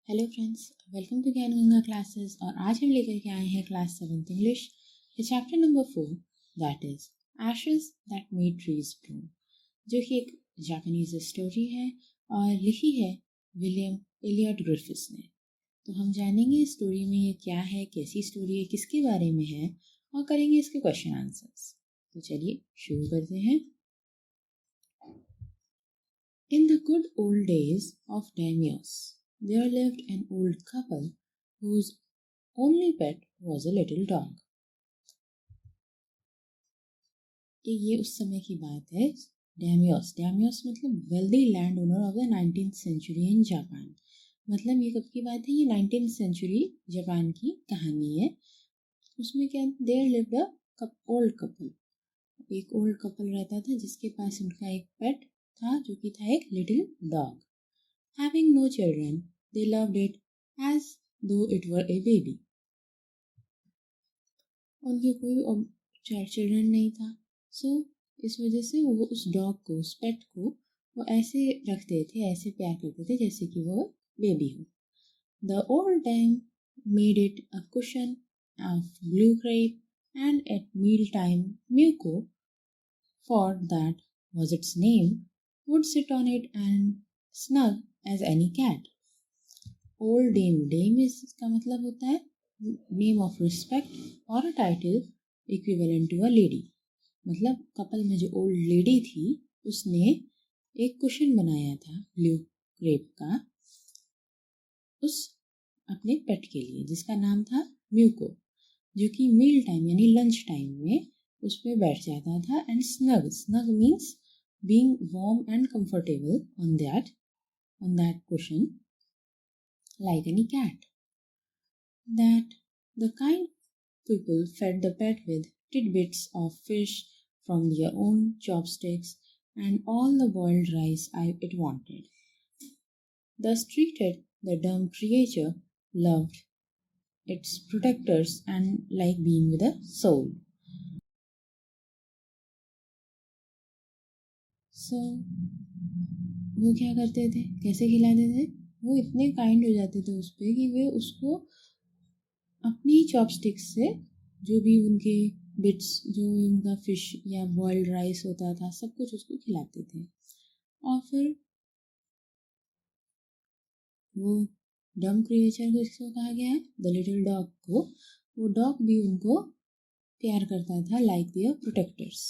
Hello friends, welcome to ज्ञान Ganga classes. और आज हम लेकर के आए हैं क्लास 7th इंग्लिश के chapter number 4, that is ashes that made trees Bloom, जो कि एक जापानीज स्टोरी है और लिखी है विलियम एलियट ग्रिफिथ्स ने। तो हम जानेंगे इस स्टोरी में ये क्या है, कैसी स्टोरी है, किसके बारे में है और करेंगे इसके क्वेश्चन आंसर्स। तो चलिए शुरू करते हैं। In the good old days of Daimios, there lived an old couple whose only pet was a little dog. ये उस समय की बात है। डैमियोस मतलब wealthy land owner of the 19th century in Japan. मतलब ये कब की बात है? ये 19th century जापान की कहानी है। उसमें क्या, there lived a old couple, एक ओल्ड कपल रहता था जिसके पास उनका एक पेट था जो कि था एक little dog. Having no children, they loved it as though it were a baby. उनके कोई चिल्ड्रन नहीं था, सो इस वजह से वो उस डॉग को, उस पेट को वो ऐसे रखते थे, ऐसे प्यार करते थे जैसे कि वो बेबी हो। The old dame made it a cushion of blue crepe, and at mealtime Muko, for that was its name, would sit on it and snug as any cat. Old dame, dame इसका मतलब होता है name of respect और a title equivalent to a lady. मतलब couple में जो old lady थी उसने एक कुशन बनाया था ब्लू क्रेप का उस अपने पेट के लिए, जिसका नाम था म्यूको, जो कि मील टाइम यानी लंच टाइम में उस पर बैठ जाता था। And snug, snug means being warm and comfortable on that cushion like any cat. That the kind people fed the pet with tidbits of fish from their own chopsticks and all the boiled rice it wanted. Thus treated, the dumb creature loved its protectors and like being with a soul. So, वो क्या करते थे, कैसे खिलाते थे? वो इतने kind हो जाते थे उस पर कि वे उसको अपनी चॉपस्टिक्स से जो भी उनके बिट्स, जो उनका फिश या बॉइल्ड राइस होता था, सब कुछ उसको खिलाते थे। और फिर वो डम क्रिएचर को इसको कहा गया है, द लिटिल डॉग को, वो डॉग भी उनको प्यार करता था like their protectors.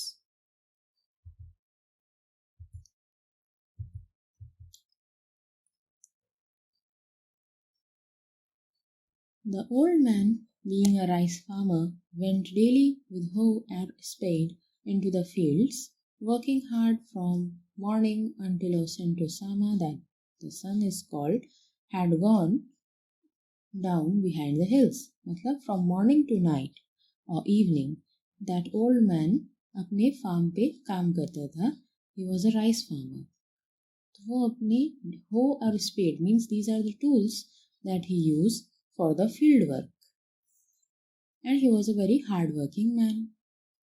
The old man, being a rice farmer, went daily with hoe and spade into the fields, working hard from morning until Osentosama, that the sun is called, had gone down behind the hills. मतलब from morning to night or evening, that old man अपने farm पे काम करता था। He was a rice farmer. तो वो अपने hoe और spade means these are the tools that he used for the field work. And he was a very hard working man.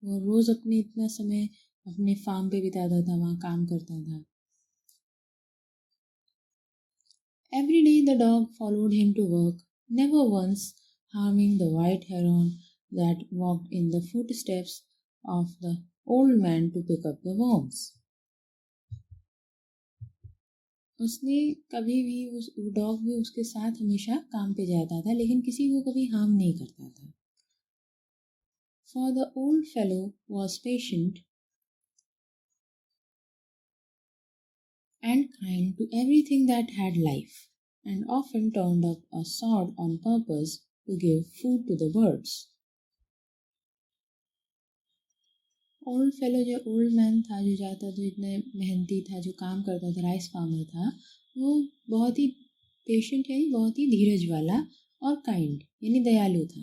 वो रोज अपने इतना समय अपने फार्म पे बिताता था, वहाँ काम करता था। Every day the dog followed him to work, never once harming the white heron that walked in the footsteps of the old man to pick up the worms. उसने कभी भी, उस डॉग भी उसके साथ हमेशा काम पे जाता था, लेकिन किसी को कभी हार्म नहीं करता था। For the old fellow was patient and kind to everything that had life, and often turned up a sword on purpose to give food to the birds. Old fellow, जो ओल्ड मैन था, जो जाता, जो इतने मेहनती था, जो काम करता था, राइस फार्मर था, वो बहुत ही पेशेंट यानी बहुत ही धीरज वाला और काइंड यानी दयालु था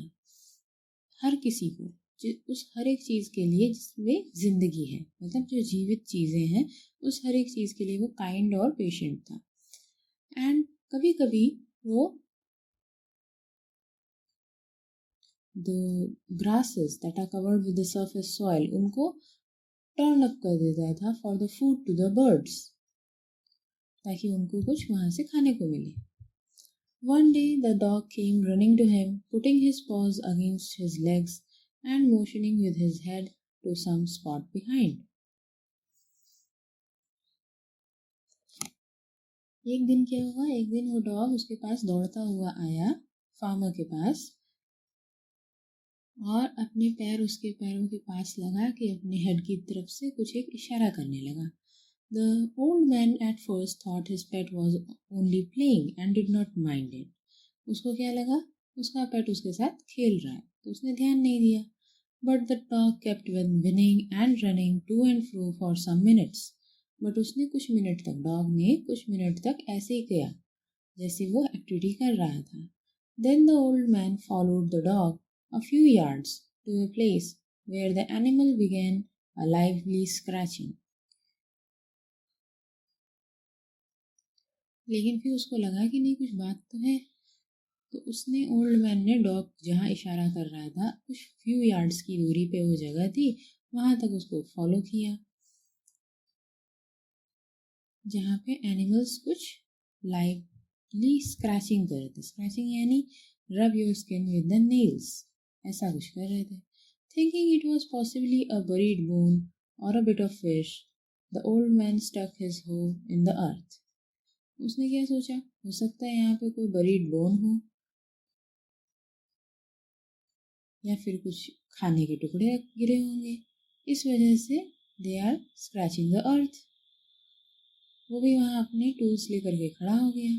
हर किसी को, उस हर एक चीज़ के लिए जिसमें जिंदगी है, मतलब जो जीवित चीज़ें हैं उस हर एक चीज़ के लिए वो काइंड और पेशेंट था। एंड कभी कभी वो the grasses that are covered with the surface soil, उनको टर्न अप कर देता था for the food to the birds, ताकि उनको कुछ वहाँ से खाने को मिले। One day the dog came running to him, putting his paws against his legs and motioning with his head to some spot behind. एक दिन क्या हुआ, एक दिन वो डॉग उसके पास दौड़ता हुआ आया फार्मर के पास और अपने पैर उसके पैरों के पास लगा के अपने हेड की तरफ से कुछ एक इशारा करने लगा. The old man at first thought his pet was only playing and did not mind it. उसको क्या लगा, उसका पेट उसके साथ खेल रहा है, तो उसने ध्यान नहीं दिया. But the dog kept whinnying and running to and fro for some minutes. But उसने कुछ मिनट तक, डॉग ने कुछ मिनट तक ऐसे ही किया जैसे वो एक्टिविटी कर रहा था. Then the old man followed the dog a few yards to a place where the animal began a lively scratching. लेकिन फिर उसको लगा कि नहीं, कुछ बात तो है, तो उसने, ओल्ड मैन ने, डॉग जहाँ इशारा कर रहा था कुछ फ्यू यार्ड्स की दूरी पे वो जगह थी, वहाँ तक उसको फॉलो किया जहाँ पे एनिमल्स कुछ लाइवली स्क्रैचिंग कर रहे थे. स्क्रैचिंग यानी rub your skin with the nails, ऐसा कुछ कर रहे थे. Thinking it was possibly a buried bone or a bit of fish, the old man stuck his hoe in the earth. उसने क्या सोचा, हो सकता है यहाँ पे कोई बरीड बोन हो या फिर कुछ खाने के टुकड़े गिरे होंगे, इस वजह से they are scratching the earth. वो भी वहाँ अपने टूल्स लेकर के खड़ा हो गया.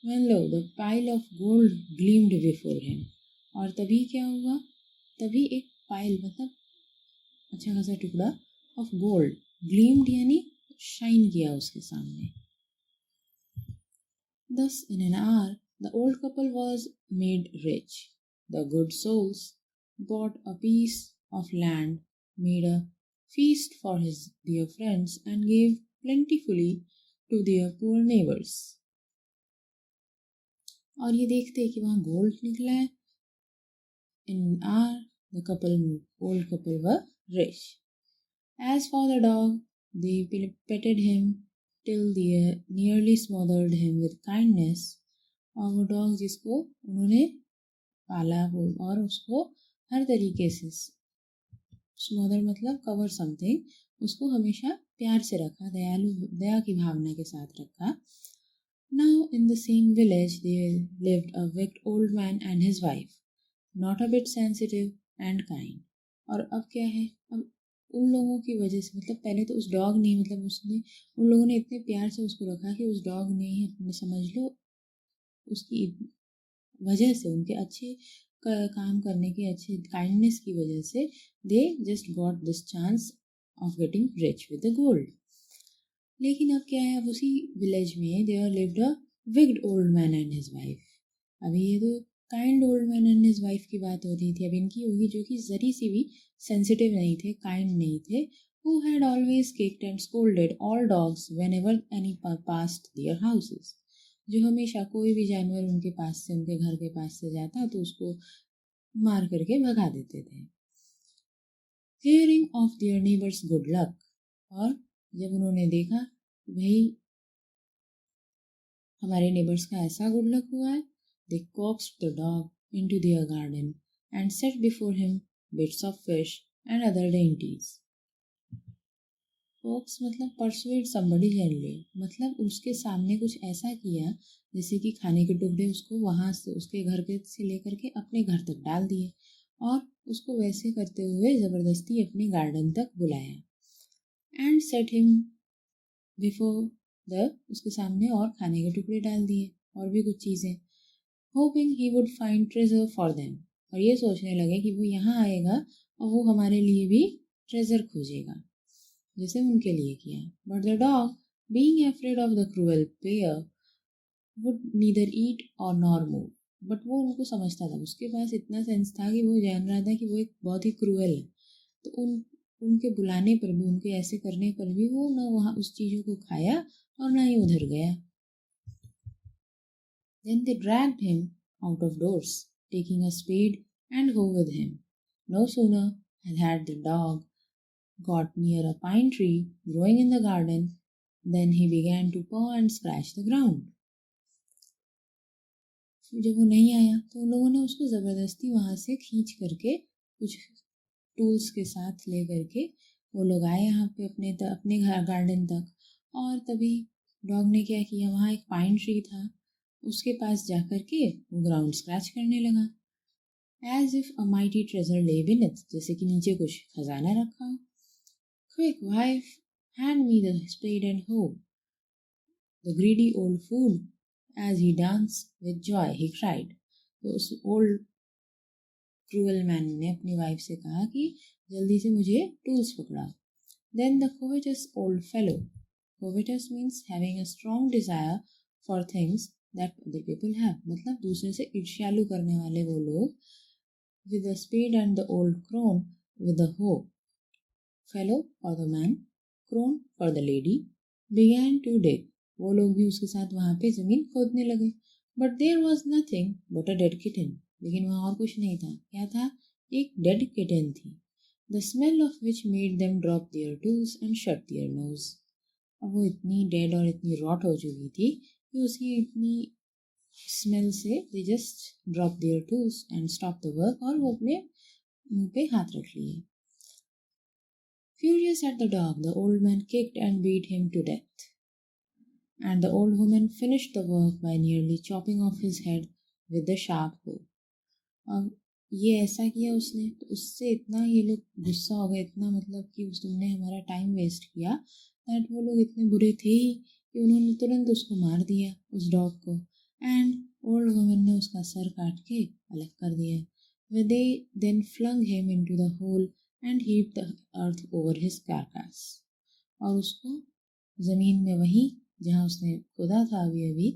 When lo, the pile of gold gleamed before him. और तभी क्या हुआ, तभी एक पाइल मतलब अच्छा खासा टुकड़ा ऑफ गोल्ड, ग्लीम्ड यानी शाइन किया उसके सामने. Thus in an hour the old couple was made rich. The good souls bought a piece of land, made a feast for his dear friends, and gave plentifully to their poor neighbors. और ये देखते कि वहाँ gold निकला है. In an hour the old couple were rich. As for the dog, they petted him till they nearly smothered him with kindness. और वो dog जिसको उन्होंने पाला और उसको हर तरीके से, स्मोदर मतलब कवर समथिंग, उसको हमेशा प्यार से रखा, दया की भावना के साथ रखा. Now in the same village there lived a wicked old man and his wife, not a bit sensitive and kind. और अब क्या है, अब उन लोगों की वजह से, मतलब पहले तो उस डॉग ने, मतलब उसने, उन लोगों ने इतने प्यार से उसको रखा कि उस डॉग ने ही अपने, समझ लो, उसकी वजह से, उनके अच्छे काम करने की, अच्छे काइंडनेस की वजह से, they just got this chance of getting rich with the gold. लेकिन अब क्या है, अब उसी विलेज में there lived a wicked old man and his wife. अभी ये तो kind old man and his wife की बात हो रही थी, अब इनकी होगी जो कि जरी सी भी सेंसिटिव नहीं थे, काइंड नहीं थे. Who had always kicked and scolded all dogs whenever any passed their houses. जो हमेशा कोई भी जानवर उनके पास से, उनके घर के पास से जाता तो उसको मार करके भगा देते थे. Hearing of their neighbors' good luck, और जब उन्होंने देखा भाई हमारे नेबर्स का ऐसा गुड लक हुआ है, they coaxed the dog into their garden and set before him bits of fish and other dainties. coax मतलब persuade somebody gently, मतलब उसके सामने कुछ ऐसा किया जैसे कि खाने के टुकड़े उसको वहाँ से, उसके घर के से लेकर के अपने घर तक डाल दिए और उसको वैसे करते हुए ज़बरदस्ती अपने गार्डन तक बुलाया. एंड सेट हिम बिफोर उसके सामने और खाने के टुकड़े डाल दिए और भी कुछ चीज़ें. Hopping he would find treasure for them, और ये सोचने लगे कि वो यहाँ आएगा और वो हमारे लिए भी ट्रेजर खोजेगा जैसे उनके लिए किया. But the dog being afraid of the cruel pair would neither eat or nor move. But वो उनको समझता था, उसके पास इतना सेंस था कि वो जान रहा था कि वो एक बहुत ही क्रूअल है, तो उनके बुलाने पर भी, उनके ऐसे करने पर भी वो ना वहाँ उस चीज़ों को खाया और ना ही उधर गया. Then they dragged him out of doors, taking a spade and hoe with him. No sooner had the dog got near a pine tree growing in the garden than he began to paw and scratch the ground. जब वो नहीं आया तो उन लोगों ने उसको ज़बरदस्ती वहाँ से खींच करके कुछ टूल्स के साथ ले करके वो लोग आए यहाँ पे अपने घर गार्डन तक। और तभी डॉग ने क्या किया, वहाँ एक पाइन ट्री था, उसके पास जा कर के वो ग्राउंड स्क्रैच करने लगा, as if a mighty treasure lay beneath, जैसे कि नीचे कुछ खजाना रखा हो। Quick wife, hand me the spade and hoe, the greedy old fool, as he danced with joy he cried। तो उस ओल्ड क्रूअल मैन ने अपनी वाइफ से कहा कि जल्दी से मुझे tools पकड़ाओ। Then the covetous old fellow, covetous means having a strong desire for things that other people have, मतलब दूसरे से ईर्ष्यालु करने वाले वो लोग, with the spade and the old crone with the hoe, fellow for the man, crone for the lady, began to dig। वो लोग भी उसके साथ वहाँ पे जमीन खोदने लगे। But there was nothing but a dead kitten, लेकिन वहाँ और कुछ नहीं था। क्या था? एक डेड किटन थी। The smell of which made them drop their tools and shut their nose। अब वो इतनी डेड और इतनी रॉट हो चुकी थी कि उसकी इतनी स्मेल से they just drop their tools and stop the work, और वो अपने मुंह पे हाथ रख लिए। Furious at the dog, the old man kicked and beat him to death, and the old woman finished the work by nearly chopping off his head with the sharp hoe। अब ये ऐसा किया उसने, तो उससे इतना ये लोग गुस्सा हो गए, इतना मतलब कि तुमने हमारा टाइम वेस्ट किया, दैट वो लोग इतने बुरे थे ही कि उन्होंने तुरंत उसको मार दिया, उस डॉग को। एंड ओल्ड वुमन ने उसका सर काट के अलग कर दिया। They then flung him into the hole and heaped the earth over his carcass. और उसको ज़मीन में वहीं जहाँ उसने खोदा था अभी अभी,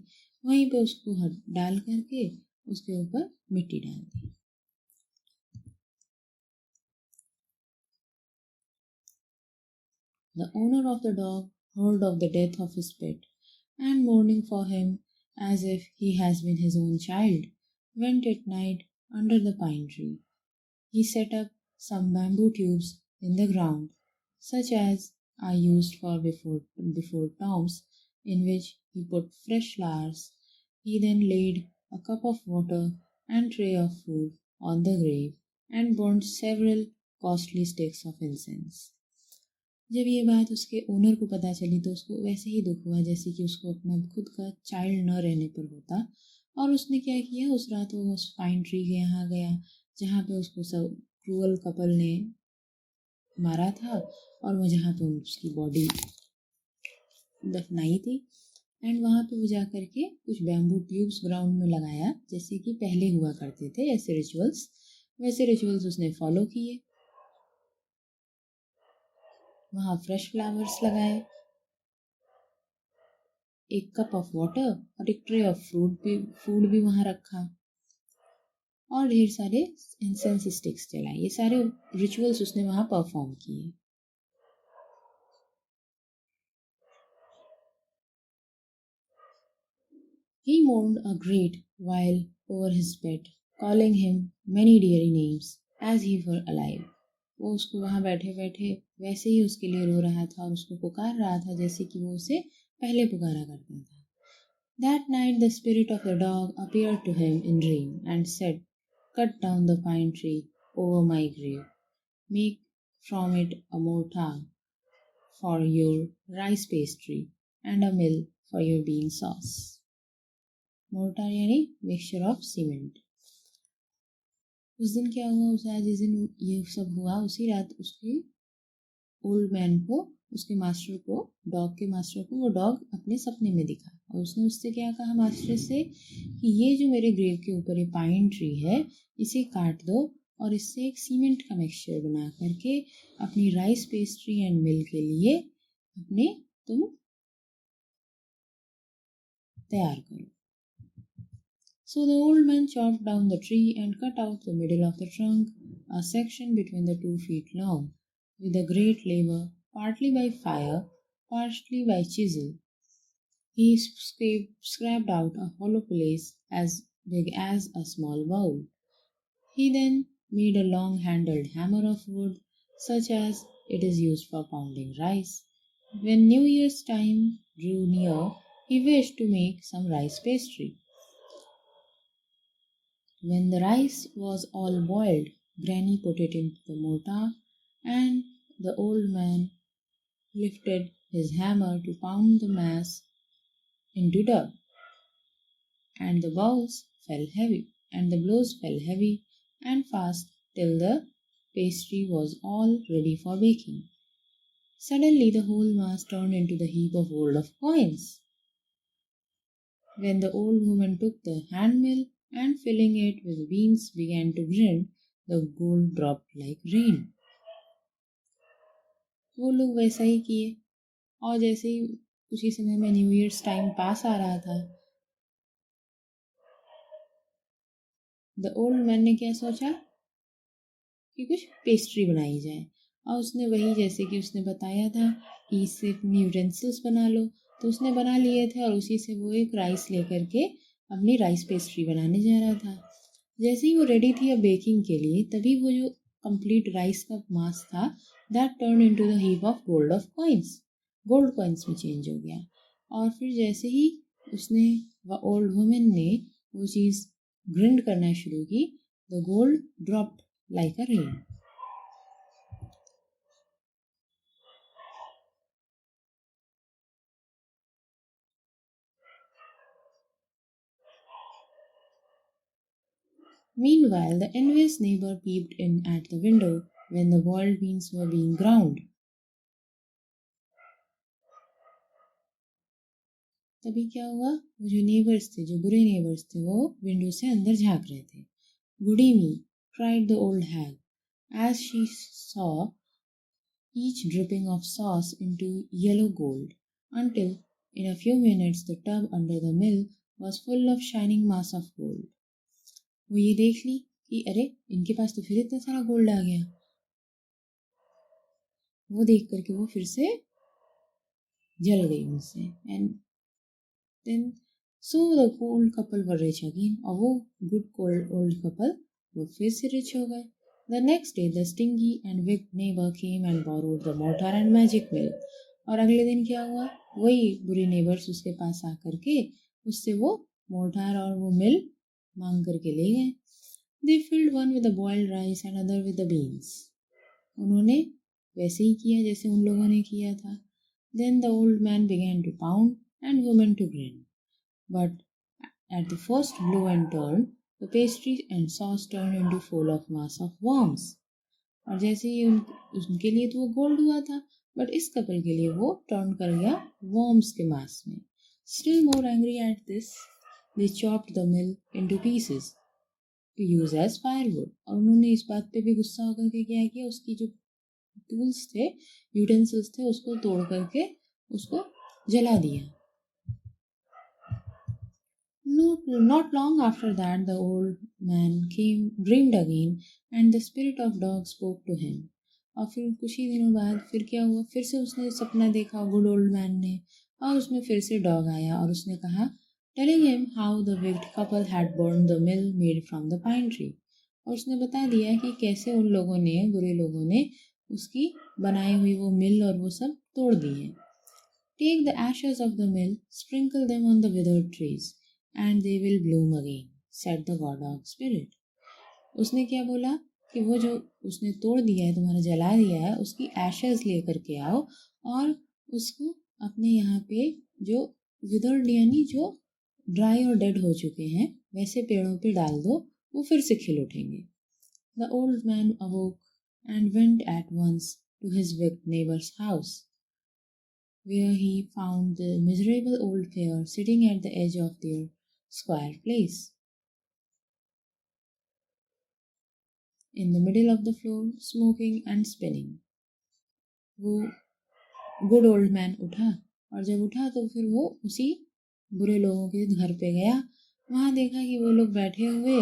वहीं पे उसको डाल करके उसके ऊपर मिट्टी डाल दी। The owner of the dog heard of the death of his pet, and mourning for him as if he has been his own child, went at night under the pine tree. He set up some bamboo tubes in the ground, such as are used for before tombs, in which he put fresh flowers. He then laid a cup of water and tray of food on the grave, and burned several costly sticks of incense। जब ये बात उसके owner को पता चली तो उसको वैसे ही दुख हुआ जैसे कि उसको अपना खुद का चाइल्ड न रहने पर होता। और उसने क्या किया, उस रात वो उस पाइन ट्री के यहाँ गया जहाँ पे उसको सब क्रूअल कपल ने मारा था, और वो जहाँ पे उसकी बॉडी दफनाई थी। एंड वहाँ पे वो जा करके कुछ बैम्बू ट्यूब्स ग्राउंड में लगाया, जैसे कि पहले हुआ करते थे ऐसे रिचुअल्स, वैसे रिचुअल्स उसने फॉलो किए। वहाँ फ्रेश फ्लावर्स लगाए, एक कप ऑफ वाटर और एक ट्रे ऑफ फूड भी वहाँ रखा, और ढेर सारे इंसेंस स्टिक्स जलाए। ये सारे रिचुअल्स उसने वहाँ परफॉर्म किए। He mourned a great while over his pet, calling him many deary names as he were alive। वो उसको वहाँ बैठे बैठे वैसे ही उसके लिए रो रहा था और उसको पुकार रहा था जैसे कि वो उसे पहले पुकारा करता था। That night the spirit of the dog appeared to him in dream and said, "Cut down the pine tree over my grave. Make from it a mortar for your rice pastry and a mill for your bean sauce." Mortar यानी mixture of cement. उस दिन क्या हुआ, उस आज जिस दिन ये सब हुआ उसी रात उसके ओल्ड मैन को, उसके मास्टर को, डॉग के मास्टर को वो डॉग अपने सपने में दिखा, और उसने उससे क्या कहा मास्टर से कि ये जो मेरे ग्रेव के ऊपर ये पाइन ट्री है इसे काट दो और इससे एक सीमेंट का मिक्सचर बना करके अपनी राइस पेस्ट्री एंड मिल के लिए अपने तुम तैयार करो। So the old man chopped down the tree and cut out the middle of the trunk, a section between the 2 feet long, with a great labor, partly by fire, partly by chisel. He scraped out a hollow place as big as a small bowl. He then made a long-handled hammer of wood, such as it is used for pounding rice. When New Year's time drew near, he wished to make some rice pastry. When the rice was all boiled, Granny put it into the mortar, and the old man lifted his hammer to pound the mass into dough, and the blows fell heavy and fast till the pastry was all ready for baking. Suddenly the whole mass turned into the heap of gold of coins. When the old woman took the hand mill and filling it with beans began to grind, the gold dropped like rain. वो लोग वैसा ही किए और जैसे ही उसी समय में new years time pass आ रहा था, द ओल्ड मैन ने क्या सोचा कि कुछ पेस्ट्री बनाई जाए, और उसने वही जैसे कि उसने बताया था कि इससे अपनी यूटेंसिल्स बना लो, तो उसने बना लिए थे और उसी से वो एक राइस लेकर के अपनी राइस पेस्ट्री बनाने जा रहा था। जैसे ही वो रेडी थी अब बेकिंग के लिए, तभी वो जो कंप्लीट राइस का मास था that turn into the heap of gold coins में चेंज हो गया। और फिर जैसे ही उसने ओल्ड वुमेन ने वो चीज़ ग्रिंड करना शुरू की, the gold dropped like a rain. Meanwhile, the envious neighbor peeped in at the window when the boiled beans were being ground. तभी क्या हुआ, वो जो नेबर्स थे, जो बुरे नेबर्स थे, वो विंडो से अंदर झांक रहे थे. Goody me, cried the old hag, as she saw each dripping of sauce into yellow gold, until in a few minutes the tub under the mill was full of shining mass of gold. वो ये देख ली कि अरे इनके पास तो फिर इतना सारा गोल्ड आ गया. वो देख करके वो फिर से जल गई उनसे. And then so the old couple were rich again, और वो गुड ओल्ड कपल वो फिर से रिच हो गए. The next day the stingy and wicked neighbour came and borrowed the mortar and magic mill. और अगले दिन क्या हुआ, वही बुरी नेबर्स उसके पास आ करके उससे वो मोर्टार और वो मिल मांग करके ले गए. They filled one with the boiled rice and other with the beans. उन्होंने वैसे ही किया जैसे उन लोगों ने किया था. Then the old man began to pound and woman to grind. But at the first blow and turn, the pastry and sauce turned into full of mass of worms. और जैसे ही उनके लिए तो वो गोल्ड हुआ था, बट इस couple के लिए वो टर्न कर गया worms के मास में. Still more angry at this, they chopped the mill into pieces to use as firewood. और उन्होंने इस बात पे भी गुस्सा होकर के क्या किया, उसकी जो टूल्स थे, यूटेंसिल्स थे, उसको तोड़ करके उसको जला दिया. Not long after that the old man dreamed again and the spirit of dog spoke to him. और फिर कुछ ही दिनों बाद फिर क्या हुआ, फिर से उसने सपना देखा गुड ओल्ड मैन ने, और उसमें फिर से डॉग आया और उसने कहा, telling him how the wicked couple had burned the mill made from the pine tree. और उसने बता दिया कि कैसे उन लोगों ने, बुरे लोगों ने उसकी बनाई हुई वो मिल और वो सब तोड़ दी है. Take the ashes of the mill, sprinkle them on the withered trees, and they will bloom again, said the god dog spirit. उसने क्या बोला कि वो जो उसने तोड़ दिया है, तुम्हारा जला दिया है, उसकी एशेस लेकर के आओ और उसको अपने यहाँ पे जो विदर्ड यानी जो ड्राई और डेड हो चुके हैं वैसे पेड़ों पे डाल दो, वो फिर से खिल उठेंगे. The old man awoke and went at once to his wicked neighbor's house, where he found the miserable old pair sitting at the edge of their square place, in the middle of the floor, smoking and spinning. वो good old man उठा, और जब उठा तो फिर वो उसी बुरे लोगों के घर पे गया. वहाँ देखा कि वो लोग बैठे हुए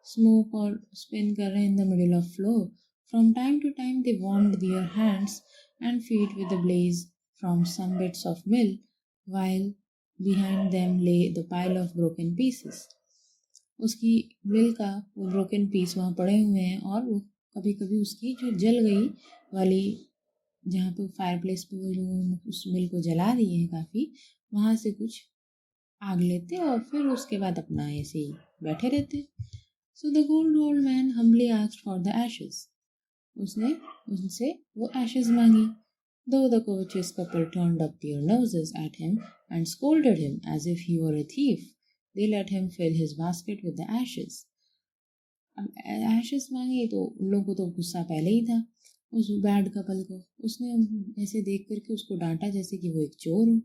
स्मोक और स्पिन कर रहे हैं in the middle of floor. From time to time they warmed their hands and feet with the blaze from some bits of mill, while behind them lay the pile of broken pieces. उसकी मिल का वो broken piece वहाँ पड़े हुए हैं, और वो कभी कभी उसकी जो जल गई वाली, जहाँ पे फायर प्लेस पे वो लोगों ने उस मिल को जला दिए हैं काफ़ी, वहाँ से कुछ आग लेते और फिर उसके बाद अपना ऐसे ही बैठे रहते. So the good old man humbly asked for the ashes. उसने उनसे वो ashes मांगी. Though the courteous couple turned up their noses at him and scolded him as if he were a thief, they let him fill his basket with the ashes. अब ashes मांगी तो उन लोगों को तो गुस्सा पहले ही था उस बैड कपल को. उसने ऐसे देख करके उसको डांटा जैसे कि वो एक चोर हो,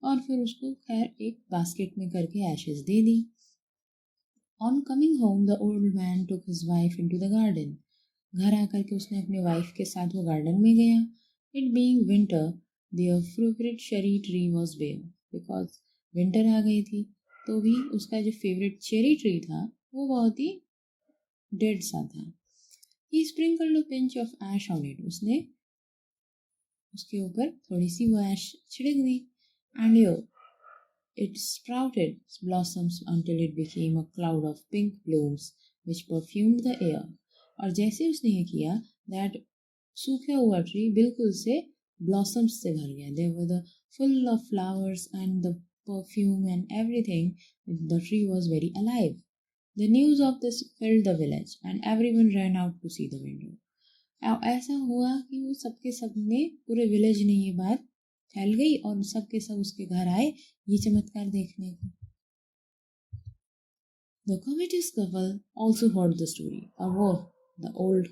और फिर उसको खैर एक बास्केट में करके ashes they the. On coming home, the old man took his wife into the garden. घर आकर के उसने अपने वाइफ के साथ वो गार्डन में गया. It being winter, their favorite cherry tree was bare because winter आ गई थी, तो भी उसका जो फेवरेट चेरी ट्री था वो बहुत ही डेड सा था. He sprinkled a pinch of ash on it. उसने उसके ऊपर थोड़ी सी वो ऐश छिड़क दी. And it sprouted blossoms until it became a cloud of pink blooms which perfumed the air. और जैसे उसने ये किया, that सूखा हुआ ट्री बिल्कुल से blossoms से भर गया. They were full of flowers and the perfume and everything. The tree was very alive. The news of this filled the village and everyone ran out to see the window. ऐसा हुआ कि वो सबके सब ने पूरे विलेज ने ये बात फैल गई और सब के सब उसके घर आए ये चमत्कार देखने को. The covetous couple also heard the story. और वो the old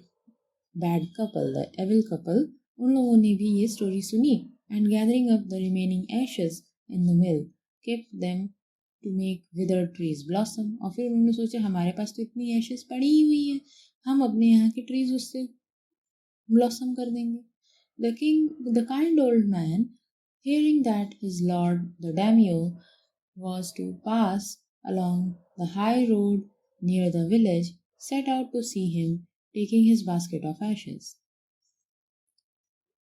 bad couple, the evil couple, उन लोगों ने भी ये स्टोरी सुनी and gathering up the remaining ashes in the mill kept them to make withered trees blossom. और फिर उन्होंने सोचा हमारे पास तो इतनी ashes पड़ी ही हुई है, हम अपने यहाँ के ट्रीज उससे blossom कर देंगे. The kind old man, hearing that his lord the daimyo was to pass along the high road near the village, set out to see him taking his basket of ashes.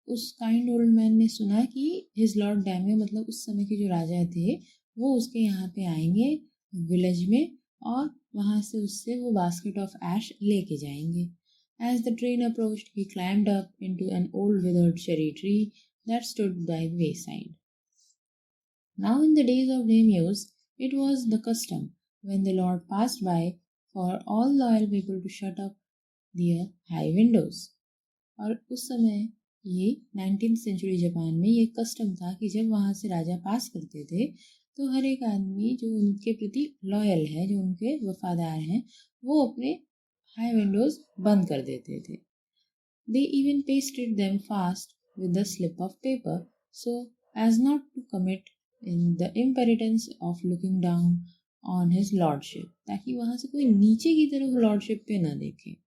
उस kind old man ने सुना कि his Lord डैमियो मतलब उस समय के जो राजा थे वो उसके यहाँ पे आएंगे विलेज में और वहाँ से उससे वो बास्केट ऑफ ऐश लेके जाएंगे. As the train approached, he climbed up into an old withered cherry tree that stood by the wayside. Now in the days of daimyos, it was the custom when the lord passed by for all loyal people to shut up their high windows. और उस समय ये 19th century Japan में ये custom था कि जब वहाँ से राजा पास करते थे तो हर एक आदमी जो उनके प्रति लॉयल है, जो उनके वफादार हैं, वो अपने हाई विंडोज बंद कर देते थे. They even pasted them fast with a slip of paper so as not to commit in the impertinence of looking down on his lordship, ताकि वहाँ से कोई नीचे की तरफ लॉर्डशिप पे न देखे.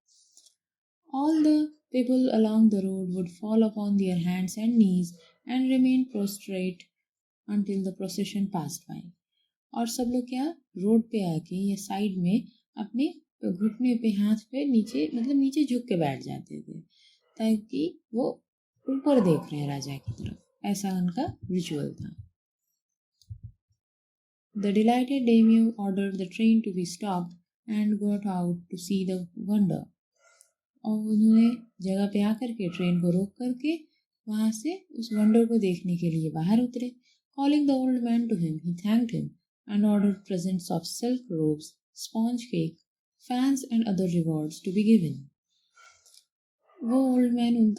All the people along the road would fall upon their hands and knees and remain prostrate until the procession passed by. और सब लोग क्या रोड पे आके या साइड में अपने घुटने पे हाथ पे नीचे मतलब नीचे झुक के बैठ जाते थे ताकि वो ऊपर देख रहे हैं राजा की तरफ. ऐसा उनका रिचुअल था. The delighted daimyo ordered the train to be stopped and got out to see the wonder. और उन्होंने जगह पे आकर के ट्रेन को रोक करके वहाँ से उस वंडर को देखने के लिए बाहर उतरे. Calling the old man to him, he thanked him and ordered presents of silk robes, sponge cake, fans and other rewards to be given. वो ओल्ड मैन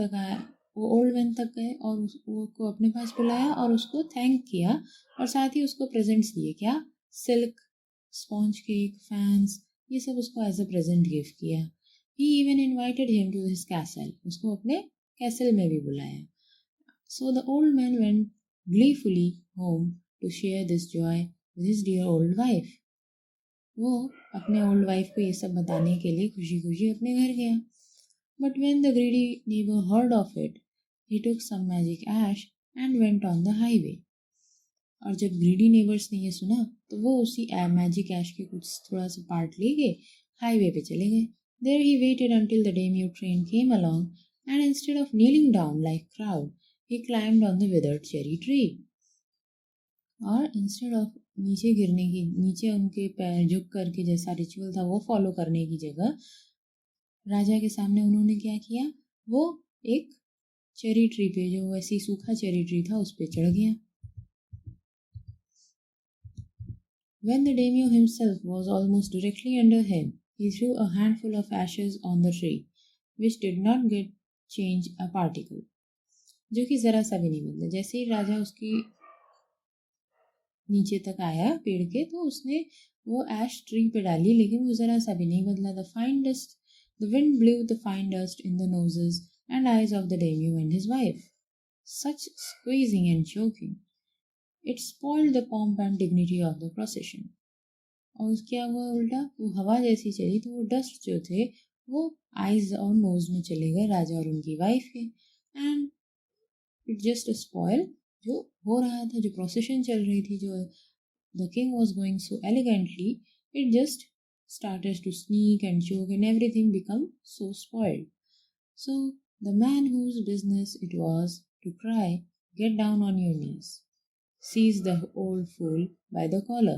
तक गए और उसको अपने पास बुलाया और उसको थैंक किया और साथ ही उसको प्रेजेंट्स दिए. क्या? सिल्क, स्पॉन्ज केक, फैंस, ये सब उसको एज अ प्रेजेंट गिफ्ट किया. He even invited him to his castle. उसको अपने कैसल में भी बुलाया. So the old man went gleefully home to share this joy with his dear old wife. वो अपने ओल्ड वाइफ को ये सब बताने के लिए खुशी खुशी अपने घर गया. But when the greedy neighbor heard of it, he took some magic ash and went on the highway. और जब ग्रीडी नेबर्स ने ये सुना तो वो उसी मैजिक ऐश के कुछ थोड़ा सा पार्ट लेके हाईवे पे चले गए. There he waited until the daimyo train came along and instead of kneeling down like crowd, he climbed on the withered cherry tree. और इंस्टेड ऑफ नीचे गिरने की नीचे उनके पैर झुक करके जैसा रिचुअल था वो फॉलो करने की जगह राजा के सामने उन्होंने क्या किया, वो एक चेरी ट्री पे जो वैसी सूखा चेरी ट्री था उस पे चढ़ गया. When the daimyo himself was almost directly under him, he threw a handful of ashes on the tree, which did not get change a particle. जो कि जरा सा भी नहीं बदला. जैसे ही राजा उसकी नीचे तक आया पेड़ के, तो उसने वो ऐश ट्री पे डाली, लेकिन वो जरा सा भी नहीं बदला. The wind blew the fine dust in the noses and eyes of the daimyo and his wife. Such squeezing and choking. It spoiled the pomp and dignity of the procession. और क्या हुआ उल्टा, वो हवा जैसी चली तो वो डस्ट जो थे वो आईज और नोज में चले गए राजा और उनकी वाइफ के. एंड इट जस्ट स्पॉइल जो हो रहा था, जो प्रोसेशन चल रही थी, जो the king was going so elegantly, it just started to sneak and choke and everything become so spoiled. So the man whose business it was to cry, "Get down on your knees," seized the old fool by the collar.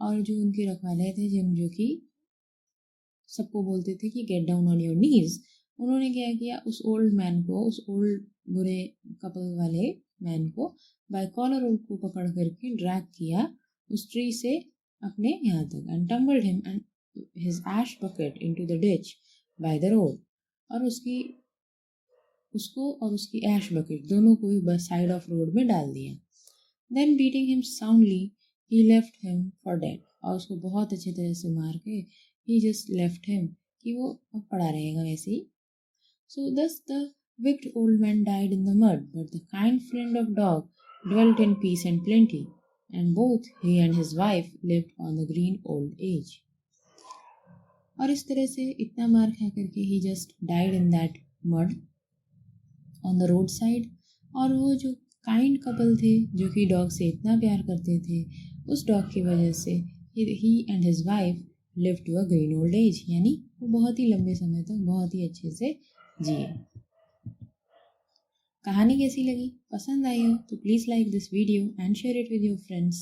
और जो उनके रखवाले थे जो कि सबको बोलते थे कि get down on your knees, उन्होंने क्या किया, उस ओल्ड मैन को, उस ओल्ड बुरे कपल वाले मैन को बाय कॉलर को पकड़ करके ड्रैग किया उस ट्री से अपने यहाँ तक, and tumbled him and his ash bucket into the ditch by the road. और उसको और उसकी ऐश बकेट दोनों को ही बस साइड ऑफ रोड में डाल दिया. Then beating him soundly he left him for dead. और उसको बहुत अच्छी तरह से मार के he just left him कि वो अब पड़ा रहेगा वैसे ही. So thus the wicked old man died in the mud, but the kind friend of dog dwelt in peace and plenty, and both he and his wife lived on the green old age. और इस तरह से इतना मार खा करके he just died in that mud on the roadside. और वो जो काइंड कपल थे जो कि डॉग से इतना प्यार करते थे, उस डॉग की वजह से he and his wife lived to a green old age, यानी वो बहुत ही लंबे समय तक बहुत ही अच्छे से जिए. कहानी कैसी लगी? पसंद आई हो तो please like this video and share it with your friends.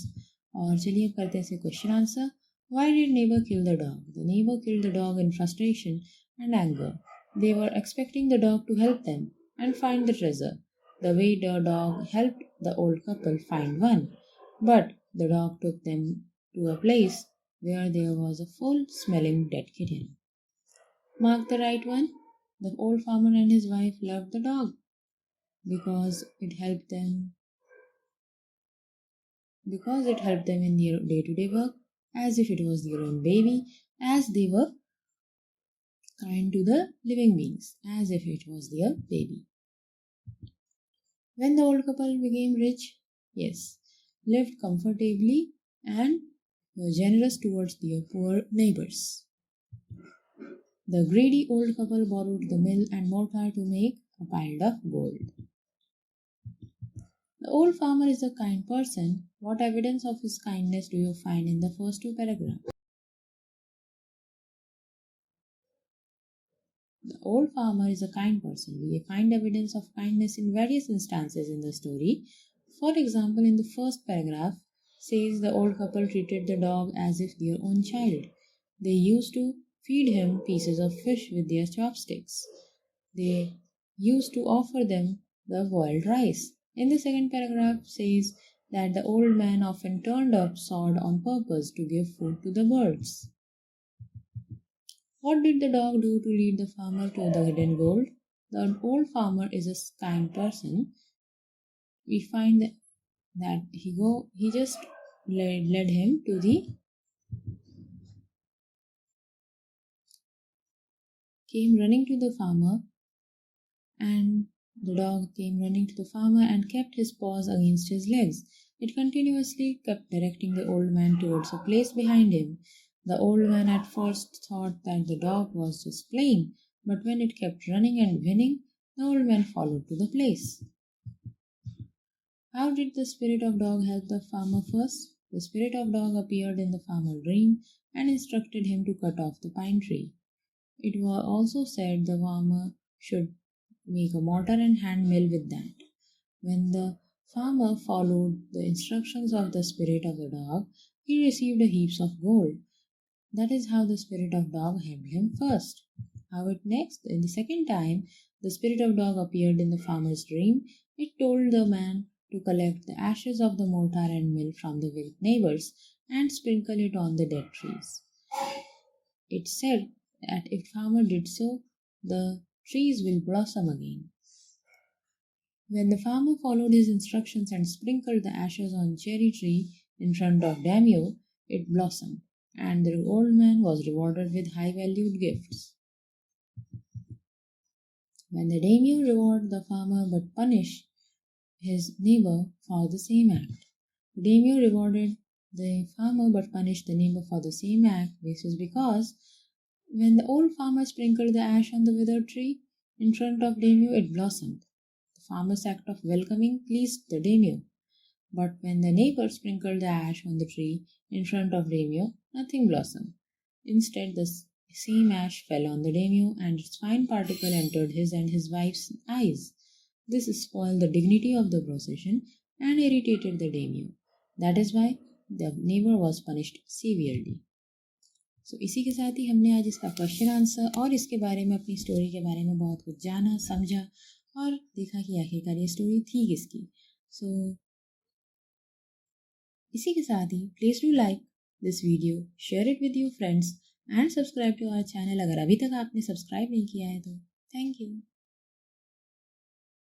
और चलिए अब करते हैं question answer. Why did neighbor kill the dog? The neighbor killed the dog in frustration and anger. They were expecting the dog to help them and find the treasure, the way the dog helped the old couple find one. But the dog took them to a place where there was a full-smelling dead kitten. Mark the right one. The old farmer and his wife loved the dog because it helped them in their day-to-day work, as if it was their own baby, as they were kind to the living beings, as if it was their baby. When the old couple became rich, yes, lived comfortably and were generous towards their poor neighbors. The greedy old couple borrowed the mill and mortar to make a pile of gold. The old farmer is a kind person. What evidence of his kindness do you find in the first two paragraphs? The old farmer is a kind person. We find evidence of kindness in various instances in the story. For example, in the first paragraph, says the old couple treated the dog as if their own child. They used to feed him pieces of fish with their chopsticks. They used to offer them the boiled rice. In the second paragraph says that the old man often turned up sod on purpose to give food to the birds. What did the dog do to lead the farmer to the hidden gold? The old farmer is a kind person. We find that he just led him to came running to the farmer, and the dog came running to the farmer and kept his paws against his legs. It continuously kept directing the old man towards a place behind him. The old man at first thought that the dog was just playing, but when it kept running and whinnying, the old man followed to the place. How did the spirit of dog help the farmer first? The spirit of dog appeared in the farmer's dream and instructed him to cut off the pine tree. It was also said the farmer should make a mortar and hand mill with that. When the farmer followed the instructions of the spirit of the dog, he received a heaps of gold. That is how the spirit of dog helped him first. How it next? In the second time, the spirit of dog appeared in the farmer's dream. It told the man to collect the ashes of the mortar and mill from the neighbors and sprinkle it on the dead trees. It said that if farmer did so, the trees will blossom again. When the farmer followed his instructions and sprinkled the ashes on cherry tree in front of Daimyo, it blossomed, and the old man was rewarded with high-valued gifts. When the daimyo reward the farmer but punish his neighbor for the same act. The daimyo rewarded the farmer but punished the neighbor for the same act. This is because when the old farmer sprinkled the ash on the withered tree in front of daimyo, it blossomed. The farmer's act of welcoming pleased the daimyo. But when the neighbor sprinkled the ash on the tree in front of daimyo, nothing blossomed. Instead, the same ash fell on the daimyo, and its fine particle entered his and his wife's eyes. This spoiled the dignity of the procession and irritated the daimyo. That is why the neighbor was punished severely. So, इसी के साथ ही हमने आज इसका question answer और इसके बारे में अपनी स्टोरी के बारे में बहुत कुछ जाना, समझा और देखा कि आखिरकार ये स्टोरी थी किसकी. So, इसी के साथ ही please do like this video, share it with your friends and subscribe to our channel अगर अभी तक आपने सब्सक्राइब नहीं किया है तो. Thank you.